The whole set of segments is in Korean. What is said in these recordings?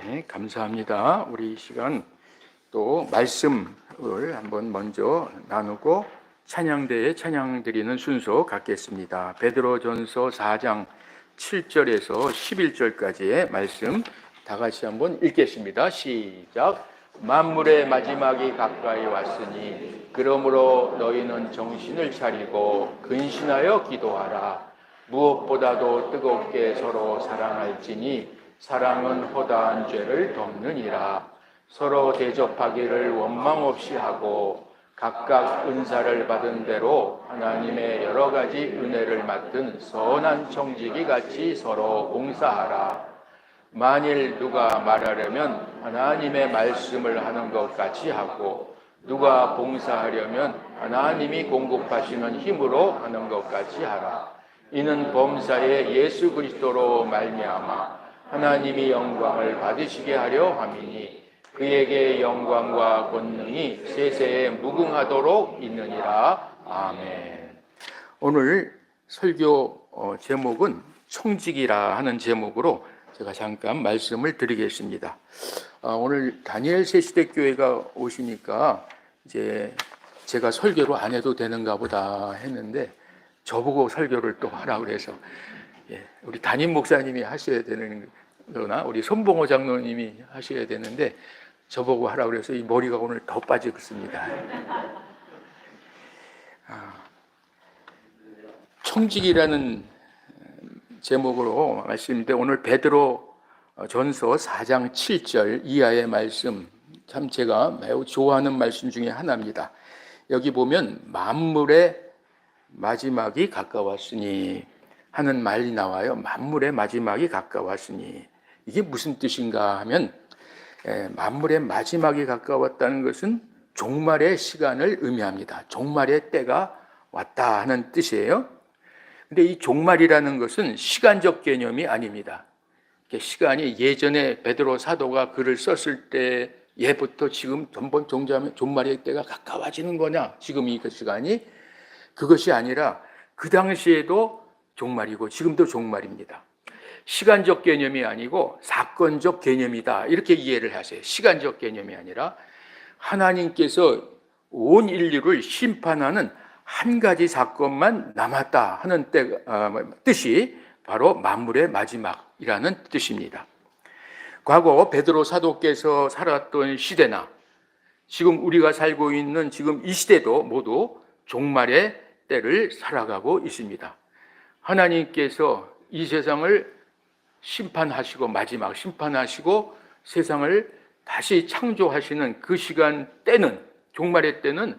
네, 감사합니다. 우리 이 시간 또 말씀을 한번 먼저 나누고 찬양대에 찬양 드리는 순서 갖겠습니다. 베드로전서 4장 7절에서 11절까지의 말씀 다 같이 한번 읽겠습니다. 시작. 만물의 마지막이 가까이 왔으니 그러므로 너희는 정신을 차리고 근신하여 기도하라. 무엇보다도 뜨겁게 서로 사랑할지니 사랑은 허다한 죄를 덮느니라. 서로 대접하기를 원망 없이 하고 각각 은사를 받은 대로 하나님의 여러 가지 은혜를 맡은 선한 청지기 같이 서로 봉사하라. 만일 누가 말하려면 하나님의 말씀을 하는 것 같이 하고 누가 봉사하려면 하나님이 공급하시는 힘으로 하는 것 같이 하라. 이는 범사에 예수 그리스도로 말미암아 하나님이 영광을 받으시게 하려 함이니 그에게 영광과 권능이 세세에 무궁하도록 있느니라. 아멘. 오늘 설교 제목은 청지기라 하는 제목으로 제가 잠깐 말씀을 드리겠습니다. 오늘 다니엘 새시대교회가 오시니까 이제 제가 설교를 안 해도 되는가 보다 했는데 저보고 설교를 또 하라고 그래서 우리 담임 목사님이 하셔야 되는 거나 우리 손봉호 장로님이 하셔야 되는데 저보고 하라고 그래서 이 머리가 오늘 더 빠졌습니다. 청지기라는 제목으로 말씀인데 오늘 베드로 전서 4장 7절 이하의 말씀 참 제가 매우 좋아하는 말씀 중에 하나입니다. 여기 보면 만물의 마지막이 가까웠으니 하는 말이 나와요. 만물의 마지막이 가까웠으니 이게 무슨 뜻인가 하면 만물의 마지막이 가까웠다는 것은 종말의 시간을 의미합니다. 종말의 때가 왔다 하는 뜻이에요. 근데 이 종말이라는 것은 시간적 개념이 아닙니다. 시간이 예전에 베드로 사도가 글을 썼을 때 예부터 지금 전번 종말의 때가 가까워지는 거냐? 지금 이 시간이 그것이 아니라 그 당시에도 종말이고 지금도 종말입니다. 시간적 개념이 아니고 사건적 개념이다. 이렇게 이해를 하세요. 시간적 개념이 아니라 하나님께서 온 인류를 심판하는 한 가지 사건만 남았다 하는 뜻이 바로 만물의 마지막이라는 뜻입니다. 과거 베드로 사도께서 살았던 시대나 지금 우리가 살고 있는 지금 이 시대도 모두 종말의 때를 살아가고 있습니다. 하나님께서 이 세상을 심판하시고 마지막 심판하시고 세상을 다시 창조하시는 그 시간 때는 종말의 때는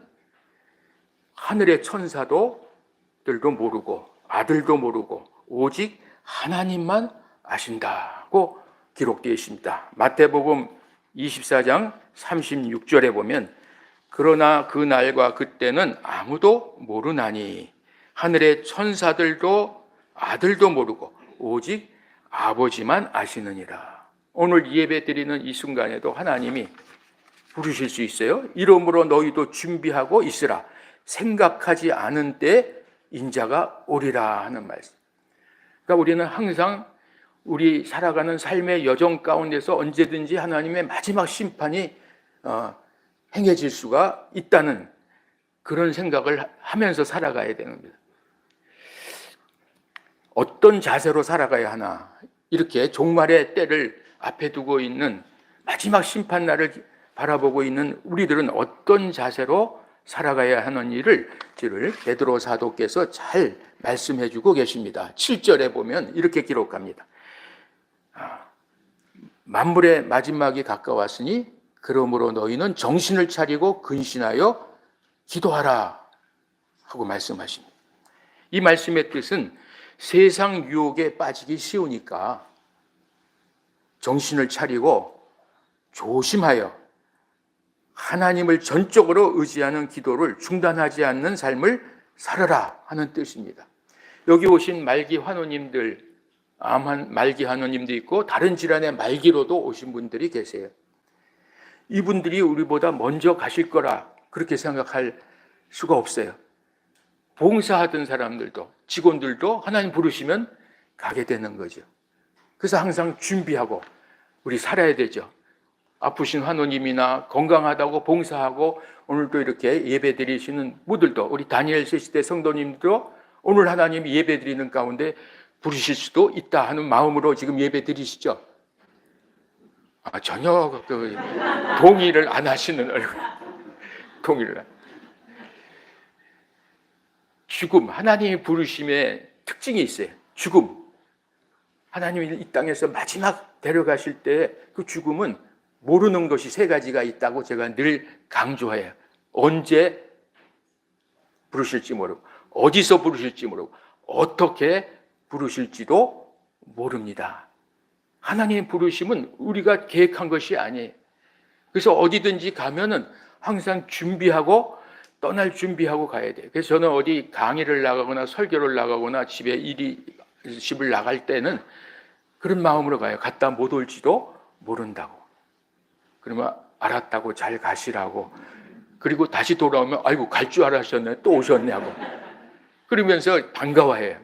하늘의 천사들도 모르고 아들도 모르고 오직 하나님만 아신다고 기록되어 있습니다. 마태복음 24장 36절에 보면 그러나 그 날과 그때는 아무도 모르나니 하늘의 천사들도 아들도 모르고 오직 아버지만 아시느니라. 오늘 예배 드리는 이 순간에도 하나님이 부르실 수 있어요. 이러므로 너희도 준비하고 있으라. 생각하지 않은 때 인자가 오리라 하는 말씀. 그러니까 우리는 항상 우리 살아가는 삶의 여정 가운데서 언제든지 하나님의 마지막 심판이 행해질 수가 있다는 그런 생각을 하면서 살아가야 되는 겁니다. 어떤 자세로 살아가야 하나? 이렇게 종말의 때를 앞에 두고 있는 마지막 심판날을 바라보고 있는 우리들은 어떤 자세로 살아가야 하는 일을 베드로 사도께서 잘 말씀해 주고 계십니다. 7절에 보면 이렇게 기록합니다. 만물의 마지막이 가까웠으니 그러므로 너희는 정신을 차리고 근신하여 기도하라 하고 말씀하십니다. 이 말씀의 뜻은 세상 유혹에 빠지기 쉬우니까 정신을 차리고 조심하여 하나님을 전적으로 의지하는 기도를 중단하지 않는 삶을 살아라 하는 뜻입니다. 여기 오신 말기 환우님들, 암 말기 환우님도 있고 다른 질환의 말기로도 오신 분들이 계세요. 이분들이 우리보다 먼저 가실 거라 그렇게 생각할 수가 없어요. 봉사하던 사람들도 직원들도 하나님 부르시면 가게 되는 거죠. 그래서 항상 준비하고 우리 살아야 되죠. 아프신 환우님이나 건강하다고 봉사하고 오늘도 이렇게 예배 드리시는 분들도, 우리 다니엘 세시대 성도님도 오늘 하나님이 예배 드리는 가운데 부르실 수도 있다 하는 마음으로 지금 예배 드리시죠. 전혀 동의를 안 하시는 얼굴. 동의를. 죽음, 하나님이 부르심에 특징이 있어요. 죽음. 하나님이 이 땅에서 마지막 데려가실 때 그 죽음은 모르는 것이 세 가지가 있다고 제가 늘 강조해요. 언제 부르실지 모르고, 어디서 부르실지 모르고, 어떻게 부르실지도 모릅니다. 하나님 부르심은 우리가 계획한 것이 아니에요. 그래서 어디든지 가면은 항상 준비하고 떠날 준비하고 가야 돼요. 그래서 저는 어디 강의를 나가거나 설교를 나가거나 집을 나갈 때는 그런 마음으로 가요. 갔다 못 올지도 모른다고. 그러면 알았다고 잘 가시라고. 그리고 다시 돌아오면 아이고 갈 줄 알았었네, 또 오셨냐고. 그러면서 반가워해요.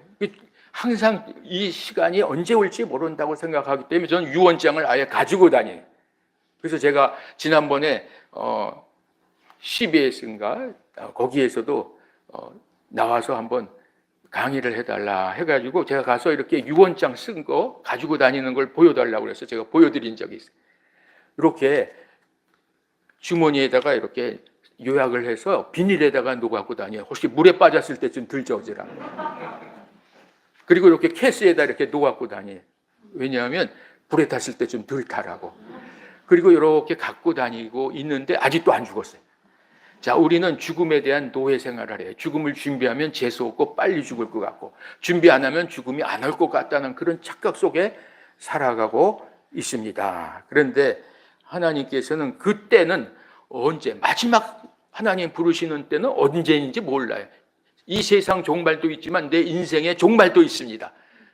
항상 이 시간이 언제 올지 모른다고 생각하기 때문에 저는 유언장을 아예 가지고 다녀요. 그래서 제가 지난번에 CBS인가 거기에서도 나와서 한번 강의를 해달라 해가지고 제가 가서 이렇게 유언장 쓴 거 가지고 다니는 걸 보여달라고 그래서 제가 보여드린 적이 있어요. 이렇게 주머니에다가 이렇게 요약을 해서 비닐에다가 놓고 다녀요. 혹시 물에 빠졌을 때 좀 덜 젖으라. 그리고 이렇게 케이스에다 이렇게 놓고 다녀요. 왜냐하면 불에 탔을 때 좀 덜 타라고. 그리고 이렇게 갖고 다니고 있는데 아직도 안 죽었어요. 자, 우리는 죽음에 대한 노예 생활을 해요. 죽음을 준비하면 재수 없고 빨리 죽을 것 같고, 준비 안 하면 죽음이 안 올 것 같다는 그런 착각 속에 살아가고 있습니다. 그런데 하나님께서는 그때는 언제, 마지막 하나님 부르시는 때는 언제인지 몰라요. 이 세상 종말도 있지만 내 인생의 종말도 있습니다.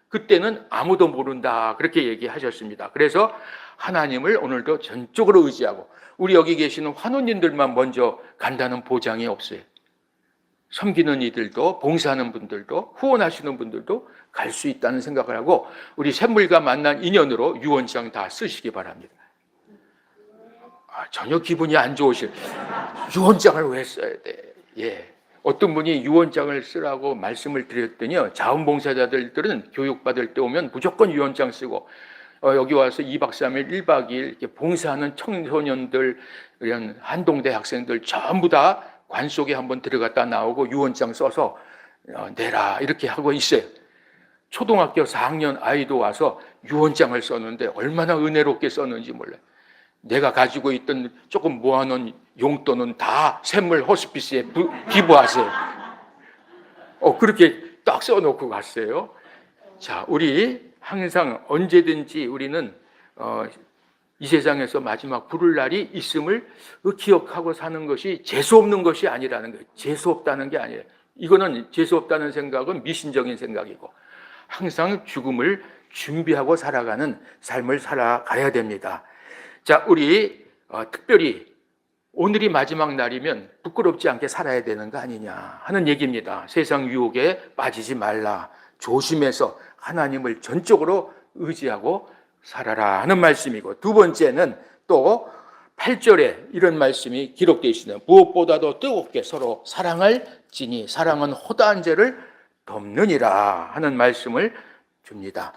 그때는 아무도 모른다, 그렇게 얘기하셨습니다. 그래서 하나님을 오늘도 전적으로 의지하고, 우리 여기 계시는 환우님들만 먼저 간다는 보장이 없어요. 섬기는 이들도, 봉사하는 분들도, 후원하시는 분들도 갈 수 있다는 생각을 하고, 우리 샘물과 만난 인연으로 유언장 다 쓰시기 바랍니다. 전혀 기분이 안 좋으실, 유언장을 왜 써야 돼? 예. 어떤 분이 유언장을 쓰라고 말씀을 드렸더니요, 자원봉사자들은 교육받을 때 오면 무조건 유언장 쓰고, 여기 와서 2박 3일, 1박 2일 이렇게 봉사하는 청소년들, 이런 한동대 학생들 전부 다 관 속에 한번 들어갔다 나오고 유언장 써서 내라, 이렇게 하고 있어요. 초등학교 4학년 아이도 와서 유언장을 썼는데 얼마나 은혜롭게 썼는지 몰라요. 내가 가지고 있던 조금 모아놓은 용돈은 다 샘물 호스피스에 기부하세요. 그렇게 딱 써놓고 갔어요. 자, 우리 항상 언제든지 우리는 이 세상에서 마지막 부를 날이 있음을 기억하고 사는 것이 재수없는 것이 아니라는 거예요. 재수없다는 게 아니에요. 이거는 재수없다는 생각은 미신적인 생각이고, 항상 죽음을 준비하고 살아가는 삶을 살아가야 됩니다. 자, 우리 특별히 오늘이 마지막 날이면 부끄럽지 않게 살아야 되는 거 아니냐 하는 얘기입니다. 세상 유혹에 빠지지 말라, 조심해서 하나님을 전적으로 의지하고 살아라 하는 말씀이고, 두 번째는 또 8절에 이런 말씀이 기록되어 있습니다. 무엇보다도 뜨겁게 서로 사랑을 지니 사랑은 허다한 죄를 덮느니라 하는 말씀을 줍니다.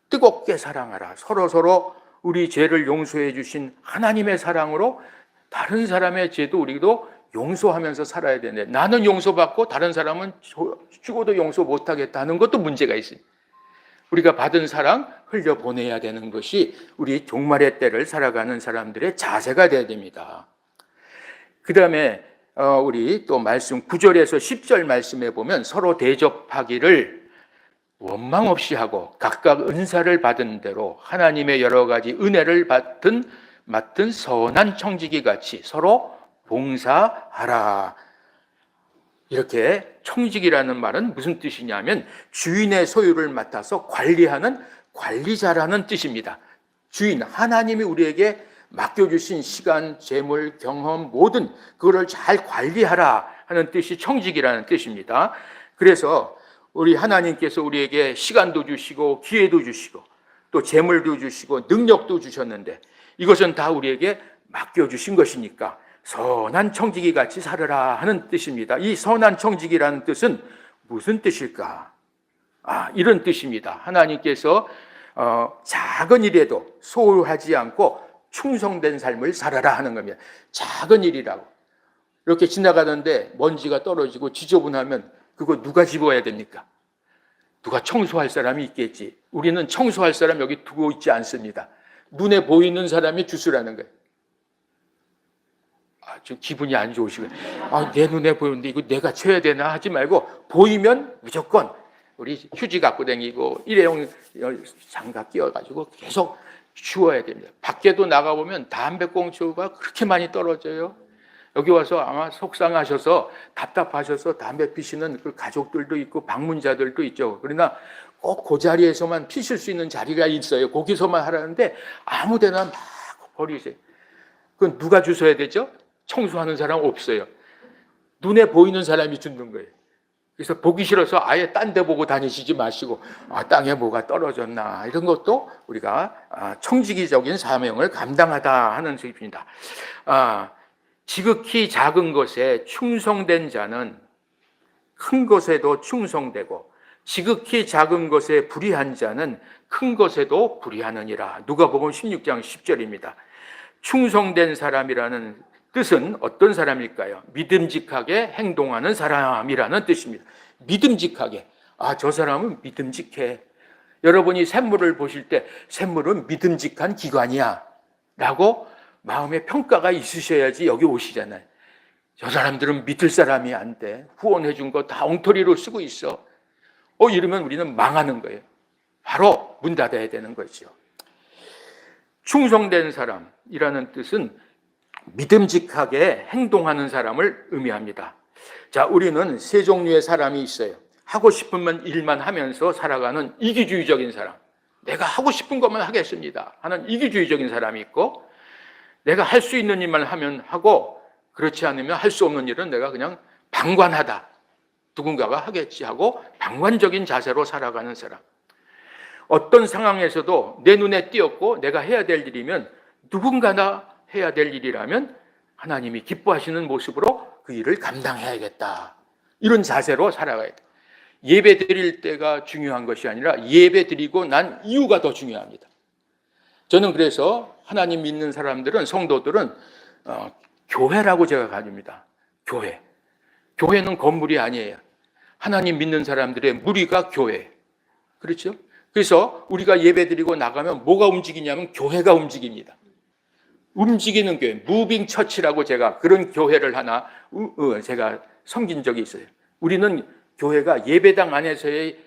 뜨겁게 사랑하라. 서로 우리 죄를 용서해 주신 하나님의 사랑으로 다른 사람의 죄도 우리도 용서하면서 살아야 되는데, 나는 용서받고 다른 사람은 죽어도 용서 못하겠다는 것도 문제가 있습니다. 우리가 받은 사랑 흘려보내야 되는 것이 우리 종말의 때를 살아가는 사람들의 자세가 되어야 됩니다. 그 다음에 우리 또 말씀 9절에서 10절 말씀에 보면 서로 대접하기를 원망 없이 하고 각각 은사를 받은 대로 하나님의 여러 가지 은혜를 맡은 선한 청지기 같이 서로 봉사하라. 이렇게 청직이라는 말은 무슨 뜻이냐면 주인의 소유를 맡아서 관리하는 관리자라는 뜻입니다. 주인, 하나님이 우리에게 맡겨주신 시간, 재물, 경험 모든 그거를 잘 관리하라 하는 뜻이 청직이라는 뜻입니다. 그래서 우리 하나님께서 우리에게 시간도 주시고 기회도 주시고 또 재물도 주시고 능력도 주셨는데 이것은 다 우리에게 맡겨주신 것이니까 선한 청지기 같이 살아라 하는 뜻입니다. 이 선한 청지기라는 뜻은 무슨 뜻일까? 이런 뜻입니다. 하나님께서 작은 일에도 소홀하지 않고 충성된 삶을 살아라 하는 겁니다. 작은 일이라고. 이렇게 지나가는데 먼지가 떨어지고 지저분하면 그거 누가 집어야 됩니까? 누가 청소할 사람이 있겠지. 우리는 청소할 사람 여기 두고 있지 않습니다. 눈에 보이는 사람이 주스라는 거예요. 좀 기분이 안 좋으시고요. 내 눈에 보이는데 이거 내가 쳐야 되나 하지 말고 보이면 무조건 우리 휴지 갖고 다니고 일회용 장갑 끼워가지고 계속 주워야 됩니다. 밖에도 나가보면 담배꽁초가 그렇게 많이 떨어져요. 여기 와서 아마 속상하셔서 답답하셔서 담배 피시는 그 가족들도 있고 방문자들도 있죠. 그러나 꼭 그 자리에서만 피실 수 있는 자리가 있어요. 거기서만 하라는데 아무 데나 막 버리세요. 그건 누가 주워야 되죠? 청소하는 사람 없어요. 눈에 보이는 사람이 주는 거예요. 그래서 보기 싫어서 아예 딴 데 보고 다니시지 마시고 땅에 뭐가 떨어졌나 이런 것도 우리가 청지기적인 사명을 감당하다 하는 뜻입니다. 지극히 작은 것에 충성된 자는 큰 것에도 충성되고 지극히 작은 것에 불의한 자는 큰 것에도 불의하느니라. 누가복음 16장 10절입니다. 충성된 사람이라는 뜻은 어떤 사람일까요? 믿음직하게 행동하는 사람이라는 뜻입니다. 믿음직하게. 저 사람은 믿음직해. 여러분이 샘물을 보실 때 샘물은 믿음직한 기관이야 라고 마음의 평가가 있으셔야지 여기 오시잖아요. 저 사람들은 믿을 사람이 안 돼. 후원해 준 거 다 엉터리로 쓰고 있어. 이러면 우리는 망하는 거예요. 바로 문 닫아야 되는 거죠. 충성된 사람이라는 뜻은 믿음직하게 행동하는 사람을 의미합니다. 자, 우리는 세 종류의 사람이 있어요. 하고 싶은 일만 하면서 살아가는 이기주의적인 사람. 내가 하고 싶은 것만 하겠습니다 하는 이기주의적인 사람이 있고, 내가 할 수 있는 일만 하면 하고 그렇지 않으면 할 수 없는 일은 내가 그냥 방관하다. 누군가가 하겠지 하고 방관적인 자세로 살아가는 사람. 어떤 상황에서도 내 눈에 띄었고 내가 해야 될 일이면 누군가나 해야 될 일이라면 하나님이 기뻐하시는 모습으로 그 일을 감당해야겠다. 이런 자세로 살아가야 돼. 예배 드릴 때가 중요한 것이 아니라 예배 드리고 난 이유가 더 중요합니다. 저는 그래서 하나님 믿는 사람들은, 성도들은 교회라고 제가 가집니다. 교회. 교회는 건물이 아니에요. 하나님 믿는 사람들의 무리가 교회. 그렇죠? 그래서 우리가 예배 드리고 나가면 뭐가 움직이냐면 교회가 움직입니다. 움직이는 교회, 무빙 처치라고 제가 그런 교회를 하나 제가 섬긴 적이 있어요. 우리는 교회가 예배당 안에서의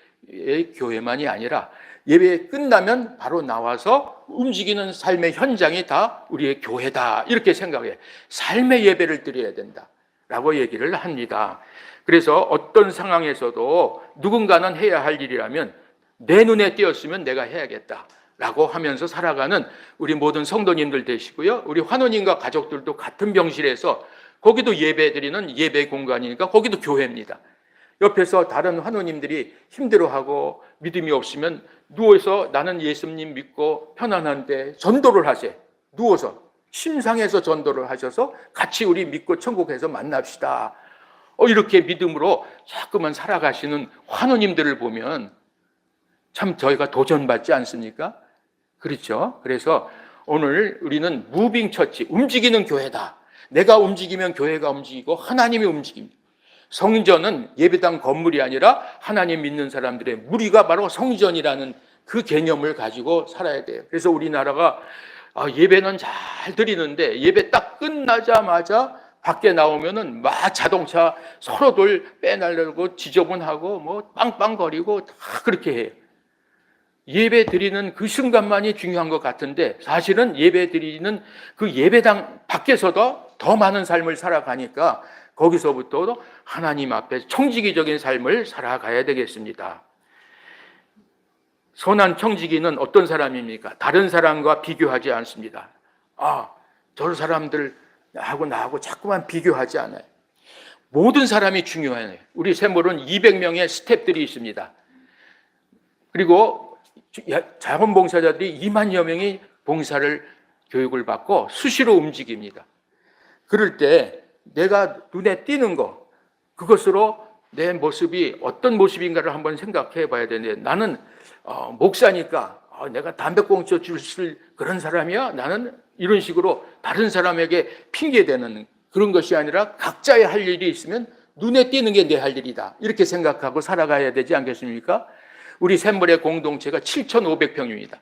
교회만이 아니라 예배 끝나면 바로 나와서 움직이는 삶의 현장이 다 우리의 교회다. 이렇게 생각해요. 삶의 예배를 드려야 된다라고 얘기를 합니다. 그래서 어떤 상황에서도 누군가는 해야 할 일이라면 내 눈에 띄었으면 내가 해야겠다 라고 하면서 살아가는 우리 모든 성도님들 되시고요. 우리 환우님과 가족들도 같은 병실에서, 거기도 예배 드리는 예배 공간이니까 거기도 교회입니다. 옆에서 다른 환우님들이 힘들어하고 믿음이 없으면 누워서 나는 예수님 믿고 편안한데 전도를 하세요. 누워서 침상에서 전도를 하셔서 같이 우리 믿고 천국에서 만납시다. 이렇게 믿음으로 자꾸만 살아가시는 환우님들을 보면 참 저희가 도전받지 않습니까? 그렇죠? 그래서 오늘 우리는 무빙 처치, 움직이는 교회다. 내가 움직이면 교회가 움직이고 하나님이 움직입니다. 성전은 예배당 건물이 아니라 하나님 믿는 사람들의 무리가 바로 성전이라는 그 개념을 가지고 살아야 돼요. 그래서 우리나라가 예배는 잘 드리는데 예배 딱 끝나자마자 밖에 나오면은 막 자동차 서로들 빼날려고 지저분하고 뭐 빵빵거리고 다 그렇게 해요. 예배 드리는 그 순간만이 중요한 것 같은데 사실은 예배 드리는 그 예배당 밖에서도 더 많은 삶을 살아가니까 거기서부터 하나님 앞에 청지기적인 삶을 살아가야 되겠습니다. 선한 청지기는 어떤 사람입니까? 다른 사람과 비교하지 않습니다. 저 사람들하고 나하고 자꾸만 비교하지 않아요. 모든 사람이 중요해요. 우리 샘물은 200명의 스태프들이 있습니다. 그리고 자원봉사자들이 2만여 명이 봉사를 교육을 받고 수시로 움직입니다. 그럴 때 내가 눈에 띄는 거, 그것으로 내 모습이 어떤 모습인가를 한번 생각해 봐야 되는데, 나는 목사니까 내가 담배꽁초 줄 그런 사람이야? 나는 이런 식으로 다른 사람에게 핑계대는 그런 것이 아니라 각자의 할 일이 있으면 눈에 띄는 게 내 할 일이다, 이렇게 생각하고 살아가야 되지 않겠습니까? 우리 샘물의 공동체가 7,500평입니다.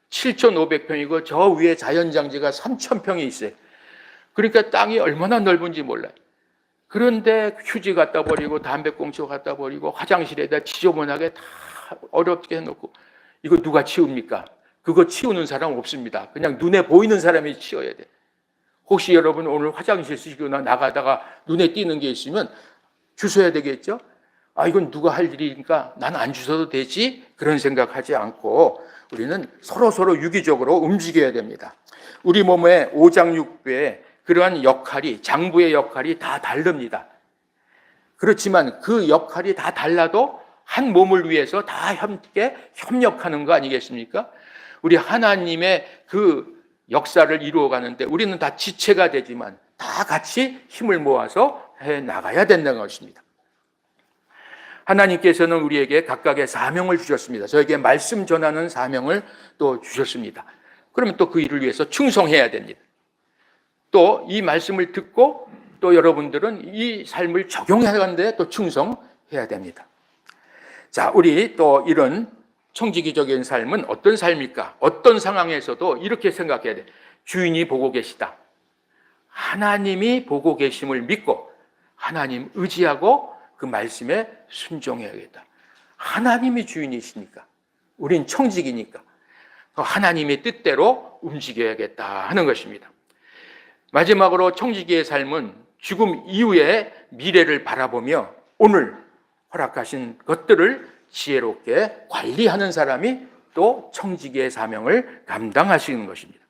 7,500평이고 저 위에 자연장지가 3,000평이 있어요. 그러니까 땅이 얼마나 넓은지 몰라요. 그런데 휴지 갖다 버리고 담배꽁초 갖다 버리고 화장실에다 지저분하게 다 어렵게 해놓고, 이거 누가 치웁니까? 그거 치우는 사람 없습니다. 그냥 눈에 보이는 사람이 치워야 돼. 혹시 여러분 오늘 화장실 쓰시거나 나가다가 눈에 띄는 게 있으면 주워야 되겠죠? 이건 누가 할 일이니까 난 안 주워도 되지? 그런 생각하지 않고 우리는 서로 유기적으로 움직여야 됩니다. 우리 몸의 오장육부에 그러한 역할이, 장부의 역할이 다 다릅니다. 그렇지만 그 역할이 다 달라도 한 몸을 위해서 다 함께 협력하는 거 아니겠습니까? 우리 하나님의 그 역사를 이루어가는데 우리는 다 지체가 되지만 다 같이 힘을 모아서 해 나가야 된다는 것입니다. 하나님께서는 우리에게 각각의 사명을 주셨습니다. 저에게 말씀 전하는 사명을 또 주셨습니다. 그러면 또 그 일을 위해서 충성해야 됩니다. 또 이 말씀을 듣고 또 여러분들은 이 삶을 적용해가는데 또 충성해야 됩니다. 자, 우리 또 이런 청지기적인 삶은 어떤 삶일까? 어떤 상황에서도 이렇게 생각해야 돼. 주인이 보고 계시다. 하나님이 보고 계심을 믿고 하나님 의지하고 그 말씀에 순종해야겠다. 하나님이 주인이시니까, 우린 청지기니까 하나님의 뜻대로 움직여야겠다 하는 것입니다. 마지막으로 청지기의 삶은 죽음 이후의 미래를 바라보며 오늘 허락하신 것들을 지혜롭게 관리하는 사람이 또 청지기의 사명을 감당하시는 것입니다.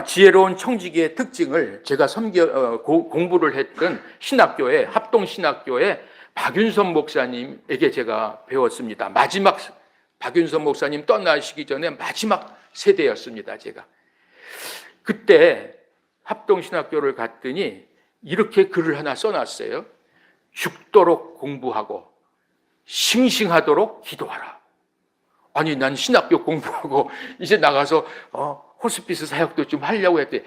지혜로운 청지기의 특징을 제가 공부를 했던 신학교에, 합동신학교에 박윤선 목사님에게 제가 배웠습니다. 마지막 박윤선 목사님 떠나시기 전에 마지막 세대였습니다, 제가. 그때 합동신학교를 갔더니 이렇게 글을 하나 써놨어요. 죽도록 공부하고 싱싱하도록 기도하라. 아니, 난 신학교 공부하고 이제 나가서 호스피스 사역도 좀 하려고 했더니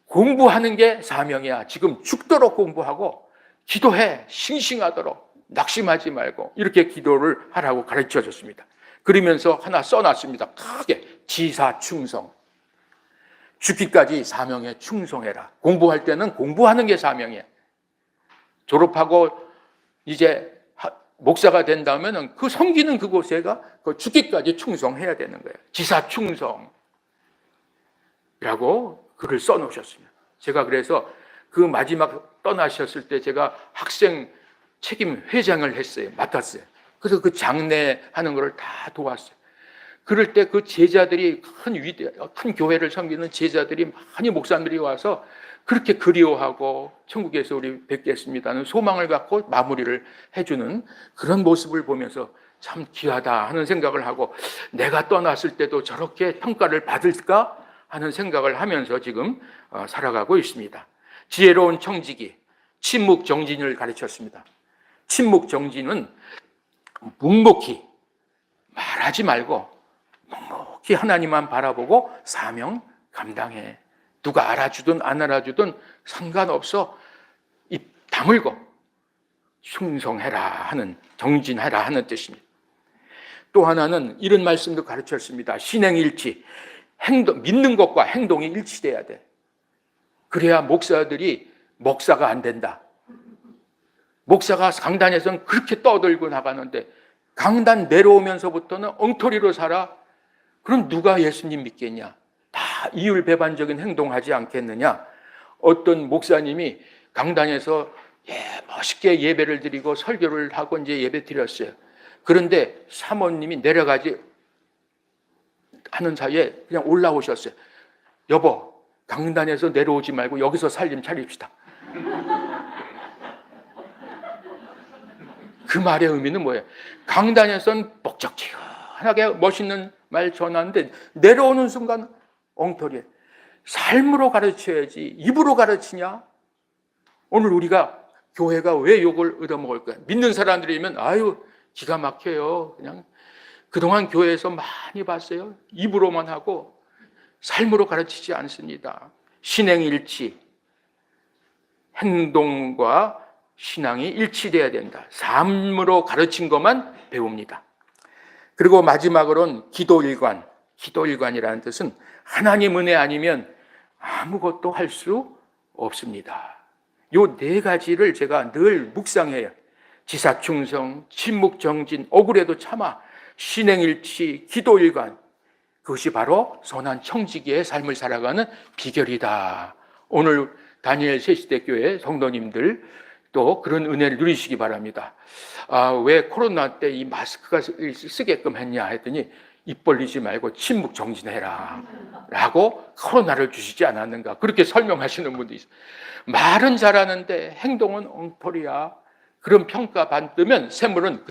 공부하는 게 사명이야. 지금 죽도록 공부하고 기도해. 싱싱하도록. 낙심하지 말고 이렇게 기도를 하라고 가르쳐 줬습니다. 그러면서 하나 써놨습니다. 크게. 지사충성. 죽기까지 사명에 충성해라. 공부할 때는 공부하는 게 사명이야. 졸업하고 이제 목사가 된다면 그 섬기는 그곳에가 그 죽기까지 충성해야 되는 거예요. 지사충성이라고 글을 써놓으셨습니다. 제가 그래서 그 마지막 떠나셨을 때 제가 학생 책임 회장을 했어요. 맡았어요. 그래서 그 장례하는 걸 다 도왔어요. 그럴 때 그 제자들이 큰 교회를 섬기는 제자들이 많이 목사님들이 와서 그렇게 그리워하고 천국에서 우리 뵙겠습니다는 소망을 갖고 마무리를 해주는 그런 모습을 보면서 참 귀하다 하는 생각을 하고, 내가 떠났을 때도 저렇게 평가를 받을까 하는 생각을 하면서 지금 살아가고 있습니다. 지혜로운 청지기, 침묵정진을 가르쳤습니다. 침묵정진은 묵묵히 말하지 말고 묵묵히 하나님만 바라보고 사명 감당해. 누가 알아주든 안 알아주든 상관없어. 입 다물고 충성해라 하는, 정진해라 하는 뜻입니다. 또 하나는 이런 말씀도 가르쳤습니다. 신행일치. 믿는 것과 행동이 일치돼야 돼. 그래야 목사들이 목사가 안 된다. 목사가 강단에서는 그렇게 떠들고 나가는데 강단 내려오면서부터는 엉터리로 살아. 그럼 누가 예수님 믿겠냐? 다 이율배반적인 행동하지 않겠느냐? 어떤 목사님이 강단에서 멋있게 예배를 드리고 설교를 하고 이제 예배 드렸어요. 그런데 사모님이 내려가지 하는 사이에 그냥 올라오셨어요. 여보, 강단에서 내려오지 말고 여기서 살림 차립시다. 그 말의 의미는 뭐예요? 강단에서는 뻑적지근하게 멋있는 말 전하는데 내려오는 순간 엉터리에 삶으로 가르쳐야지 입으로 가르치냐? 오늘 우리가 교회가 왜 욕을 얻어먹을까? 믿는 사람들이면 아유 기가 막혀요. 그냥 그동안 교회에서 많이 봤어요. 입으로만 하고 삶으로 가르치지 않습니다. 신행일치, 행동과 신앙이 일치돼야 된다. 삶으로 가르친 것만 배웁니다. 그리고 마지막으로는 기도일관이라는 뜻은 하나님 은혜 아니면 아무것도 할 수 없습니다. 요 네 가지를 제가 늘 묵상해요. 지사충성, 침묵정진, 억울해도 참아, 신행일치, 기도일관. 그것이 바로 선한 청지기의 삶을 살아가는 비결이다. 오늘 다니엘 세시대교회 성도님들 또 그런 은혜를 누리시기 바랍니다. 왜 코로나 때 이 마스크가 쓰게끔 했냐 했더니 입 벌리지 말고 침묵 정진해라 라고 코로나를 주시지 않았는가 그렇게 설명하시는 분도 있어요. 말은 잘하는데 행동은 엉터리야. 그런 평가 받으면 샘물은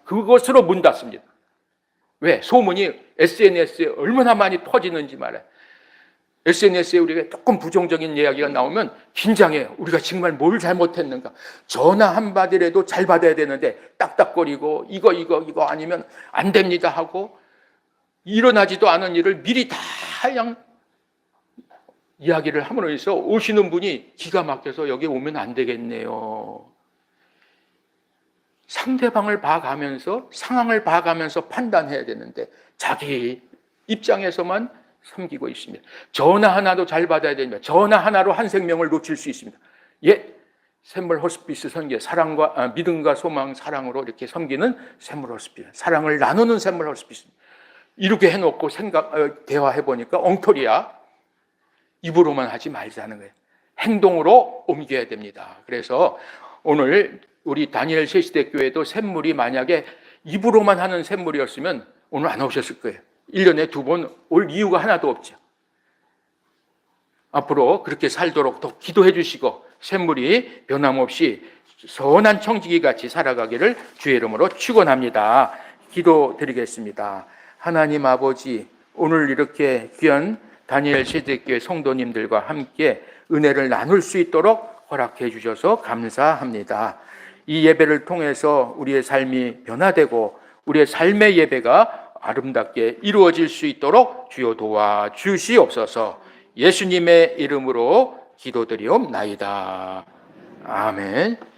그것으로 문 닫습니다. 왜? 소문이 SNS에 얼마나 많이 터지는지 말해. SNS에 우리가 조금 부정적인 이야기가 나오면 긴장해요. 우리가 정말 뭘 잘못했는가. 전화 한마디라도 잘 받아야 되는데 딱딱거리고 이거 아니면 안 됩니다 하고 일어나지도 않은 일을 미리 다 그냥 이야기를 함으로 해서 오시는 분이 기가 막혀서 여기 오면 안 되겠네요. 상대방을 봐가면서 상황을 봐가면서 판단해야 되는데 자기 입장에서만 섬기고 있습니다. 전화 하나도 잘 받아야 됩니다. 전화 하나로 한 생명을 놓칠 수 있습니다. 샘물 호스피스 선교, 사랑과 믿음과 소망, 사랑으로 이렇게 섬기는 샘물 호스피스, 사랑을 나누는 샘물 호스피스. 이렇게 해놓고 대화해 보니까 엉터리야. 입으로만 하지 말자는 거예요. 행동으로 옮겨야 됩니다. 그래서 오늘 우리 다니엘 세시대 교회도 샘물이 만약에 입으로만 하는 샘물이었으면 오늘 안 오셨을 거예요. 1년에 2번 올 이유가 하나도 없죠. 앞으로 그렇게 살도록 더 기도해 주시고 샘물이 변함없이 선한 청지기 같이 살아가기를 주의 이름으로 축원합니다. 기도드리겠습니다. 하나님 아버지, 오늘 이렇게 귀한 다니엘 세대교회 성도님들과 함께 은혜를 나눌 수 있도록 허락해 주셔서 감사합니다. 이 예배를 통해서 우리의 삶이 변화되고 우리의 삶의 예배가 아름답게 이루어질 수 있도록 주여 도와주시옵소서. 예수님의 이름으로 기도드리옵나이다. 아멘.